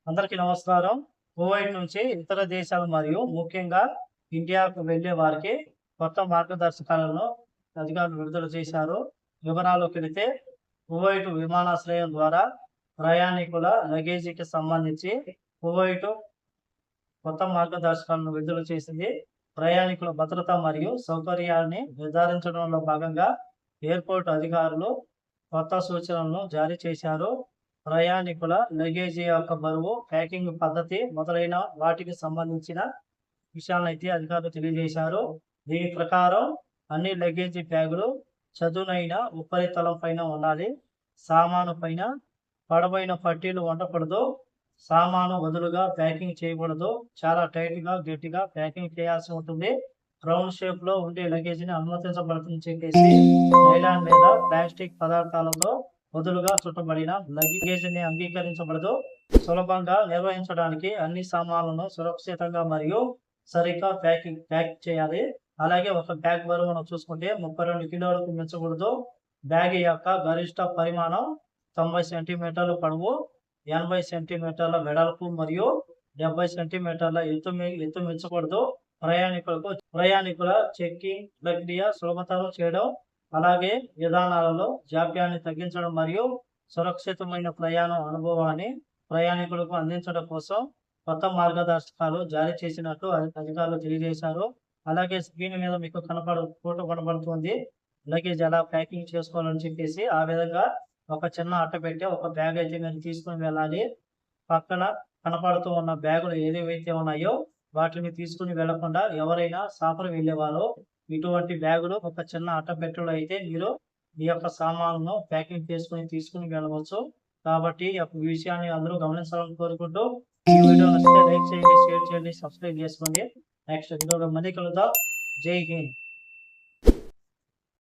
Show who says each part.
Speaker 1: అందరికీ నమస్కారం. కువైట్ నుంచి ఇతర దేశాలు మరియు ముఖ్యంగా ఇండియాకు వెళ్ళే వారికి కొత్త మార్గదర్శకాలను అధికారులు విడుదల చేశారు. వివరాల్లోకి వెళితే కువైట్ విమానాశ్రయం ద్వారా ప్రయాణికుల లగేజీకి సంబంధించి కువైట్ కొత్త మార్గదర్శకాలను విడుదల చేసింది. ప్రయాణికుల భద్రత మరియు సౌకర్యాన్ని నిర్ధారించడంలో భాగంగా ఎయిర్పోర్ట్ అధికారులు కొత్త సూచనలను జారీ చేశారు. ప్రయాణికుల లగేజీ యొక్క బరువు, ప్యాకింగ్ పద్ధతి మొదలైన వాటికి సంబంధించిన విషయాలనైతే అధికారులు తెలియజేశారు. దీని ప్రకారం అన్ని లగేజీ బ్యాగులు చదునైన ఉపరితలం పైన ఉండాలి. సామాను పైన పొడవైన పట్టీలు ఉండకూడదు. సామాను వదులుగా ప్యాకింగ్ చేయకూడదు. చాలా టైట్గా గట్టిగా ప్యాకింగ్ చేయాల్సి ఉంటుంది. రౌండ్ షేప్ లో ఉండే లగేజీని అనుమతించబడుతుంది చెప్పేసి నైలాన్ లేదా ప్లాస్టిక్ పదార్థాలతో వదులుగా చుట్టబడిన లగేజీని అంగీకరించబడదు. సులభంగా నిర్వహించడానికి అన్ని సామాన్లను సురక్షితంగా మరియు సరిగ్గా ప్యాక్ చేయాలి. అలాగే ఒక బ్యాగ్ బరువును చూసుకుంటే 32 కిలోలకు మించకూడదు. బ్యాగ్ యొక్క గరిష్ట పరిమాణం 90 సెంటీమీటర్ల పొడవు, 80 సెంటీమీటర్ల వెడల్పు మరియు 70 సెంటీమీటర్ల ఎత్తు మించకూడదు. ప్రయాణికుల చెక్కింగ్ ప్రక్రియ సులభతరం చేయడం, అలాగే విధానాలలో జాప్యాన్ని తగ్గించడం మరియు సురక్షితమైన ప్రయాణ అనుభవాన్ని ప్రయాణికులకు అందించడం కోసం కొత్త మార్గదర్శకాలు జారీ చేసినట్టు అధికారులు తెలియజేశారు. అలాగే స్క్రీన్ మీద మీకు ఫోటో కనబడుతుంది. లగేజ్ ఎలా ప్యాకింగ్ చేసుకోవాలని చెప్పేసి ఆ విధంగా ఒక చిన్న అట్ట పెట్టి ఒక బ్యాగ్ అయితే మీరు తీసుకుని వెళ్ళాలి. పక్కన కనపడుతూ ఉన్న బ్యాగులు ఏవేవైతే ఉన్నాయో వాటిని తీసుకుని వెళ్లకుండా ఎవరైనా సాపర్ వెళ్ళేవారు ఇటువంటి బ్యాగులు ఒక చిన్న అట్టపెట్టెలో అయితే మీరు ఈ యొక్క సామాన్లను ప్యాకింగ్ చేసుకుని తీసుకుని వెళ్ళవచ్చు. కాబట్టి ఈ విషయాన్ని అందరూ గమనించాలని కోరుకుంటూ ఈ వీడియో నచ్చితే లైక్ చేయండి, షేర్ చేయండి, సబ్స్క్రైబ్ చేసుకోండి. నెక్స్ట్ వీడియోలో మళ్ళీ కలుద్దాం. జై హింద్.